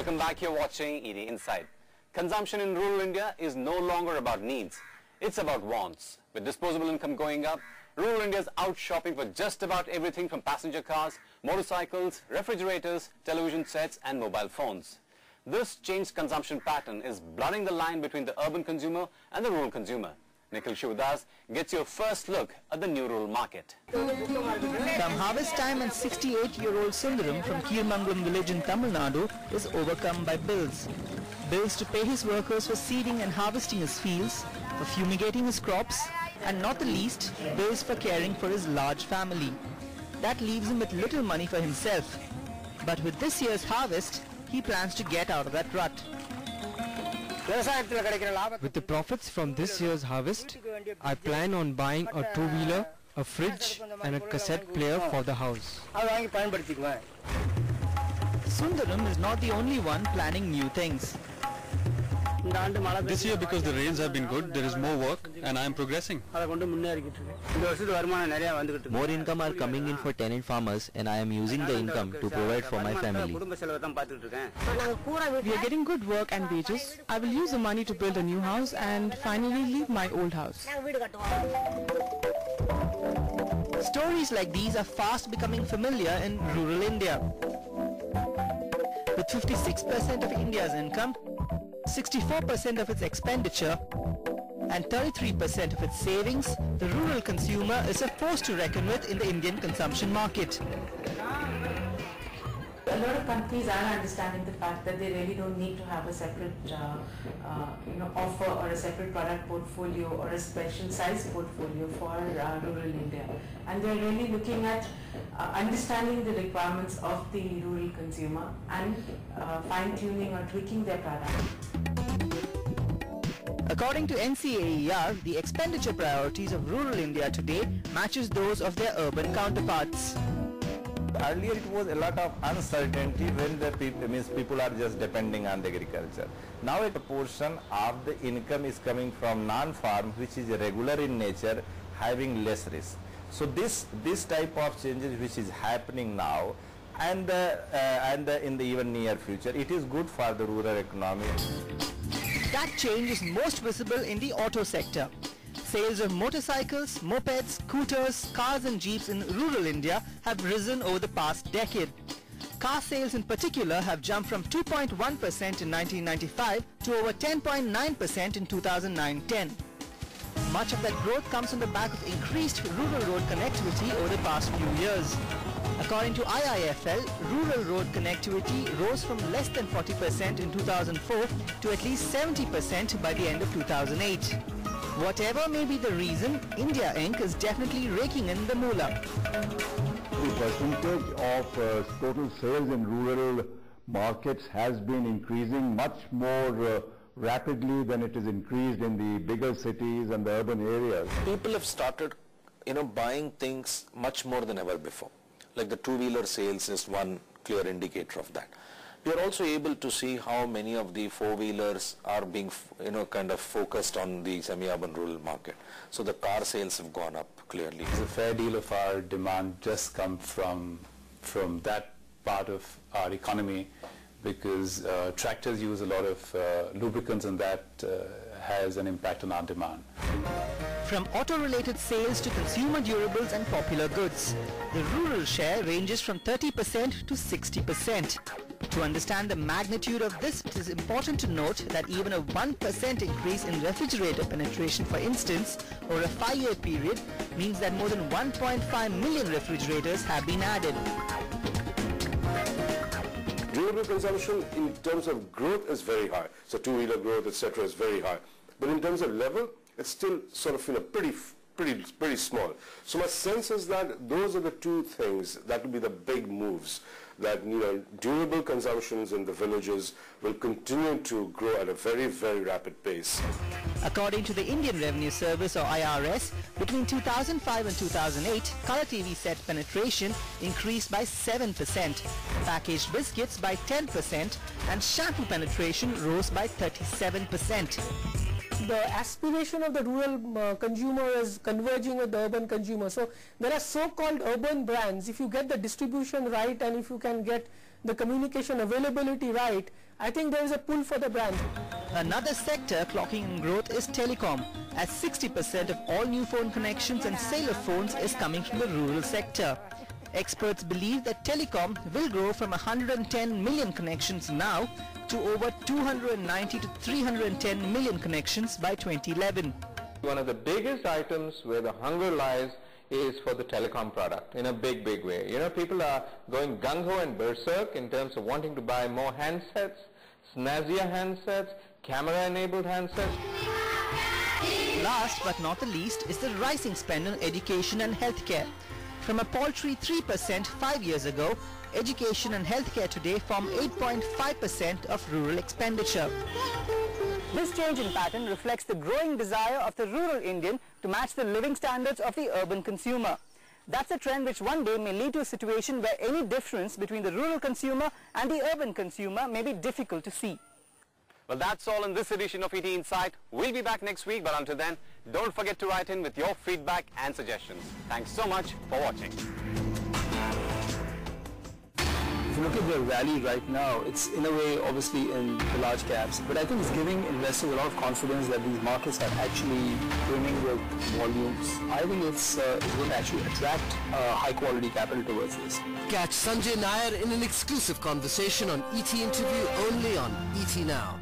Welcome back. You're watching ED Inside. Consumption in rural India is no longer about needs. It's about wants. With disposable income going up, rural India is out shopping for just about everything from passenger cars, motorcycles, refrigerators, television sets and mobile phones. This changed consumption pattern is blurring the line between the urban consumer and the rural consumer. Nikhil Sivadas gets your first look at the new rural market. Come harvest time, and 68-year-old Sundaram from Kirmangalam village in Tamil Nadu is overcome by bills. Bills to pay his workers for seeding and harvesting his fields, for fumigating his crops, and not the least, bills for caring for his large family. That leaves him with little money for himself. But with this year's harvest, he plans to get out of that rut. With the profits from this year's harvest, I plan on buying a two-wheeler, a fridge and a cassette player for the house. Sundaram is not the only one planning new things. This year, because the rains have been good, there is more work and I am progressing. More income are coming in for tenant farmers and I am using the income to provide for my family. We are getting good work and wages. I will use the money to build a new house and finally leave my old house. Stories like these are fast becoming familiar in rural India. With 56% of India's income, 64% of its expenditure and 33% of its savings, the rural consumer is a force to reckon with in the Indian consumption market. A lot of companies are understanding the fact that they really don't need to have a separate offer or a separate product portfolio or a special size portfolio for rural India. And they're really looking at understanding the requirements of the rural consumer and fine-tuning or tweaking their product. According to NCAER, the expenditure priorities of rural India today matches those of their urban counterparts. Earlier it was a lot of uncertainty when the people are just depending on the agriculture. Now a portion of the income is coming from non-farm, which is regular in nature, having less risk. So this type of changes which is happening now and in the even near future, it is good for the rural economy. That change is most visible in the auto sector. Sales of motorcycles, mopeds, scooters, cars and jeeps in rural India have risen over the past decade. Car sales in particular have jumped from 2.1% in 1995 to over 10.9% in 2009-10. Much of that growth comes on the back of increased rural road connectivity over the past few years. According to IIFL, rural road connectivity rose from less than 40% in 2004 to at least 70% by the end of 2008. Whatever may be the reason, India Inc. is definitely raking in the moolah. The percentage of total sales in rural markets has been increasing much more rapidly than it is increased in the bigger cities and the urban areas. People have started, buying things much more than ever before. Like the two-wheeler sales is one clear indicator of that. We are also able to see how many of the four-wheelers are being, kind of focused on the semi-urban rural market. So the car sales have gone up clearly. A fair deal of our demand just comes from that part of our economy because tractors use a lot of lubricants and that has an impact on our demand. From auto-related sales to consumer durables and popular goods, the rural share ranges from 30% to 60%. To understand the magnitude of this, it is important to note that even a 1% increase in refrigerator penetration, for instance, over a 5-year period, means that more than 1.5 million refrigerators have been added. Durable consumption in terms of growth is very high. So two-wheeler growth, etc. is very high. But in terms of level, it's still sort of pretty small. So my sense is that those are the two things that will be the big moves. That durable consumptions in the villages will continue to grow at a very, very rapid pace. According to the Indian Revenue Service or IRS, between 2005 and 2008, color TV set penetration increased by 7%, packaged biscuits by 10%, and shampoo penetration rose by 37%. the aspiration of the rural consumer is converging with the urban consumer. So there are so-called urban brands. If you get the distribution right and if you can get the communication availability right, I think there is a pull for the brand. Another sector clocking in growth is telecom, as 60% of all new phone connections and sale of phones is coming from the rural sector. Experts believe that telecom will grow from 110 million connections now to over 290 to 310 million connections by 2011. One of the biggest items where the hunger lies is for the telecom product in a big way. You know, people are going gung-ho and berserk in terms of wanting to buy more handsets, snazzier handsets, camera-enabled handsets. Last but not the least is the rising spend on education and healthcare. From a paltry 3% 5 years ago, education and healthcare today form 8.5% of rural expenditure. This change in pattern reflects the growing desire of the rural Indian to match the living standards of the urban consumer. That's a trend which one day may lead to a situation where any difference between the rural consumer and the urban consumer may be difficult to see. Well, that's all in this edition of ET Insight. We'll be back next week, but until then, don't forget to write in with your feedback and suggestions. Thanks so much for watching. If you look at the rally right now, it's in a way obviously in the large caps, but I think it's giving investors a lot of confidence that these markets are actually brimming with volumes. I think it's going to actually attract high quality capital towards this. Catch Sanjay Nair in an exclusive conversation on ET Interview only on ET Now.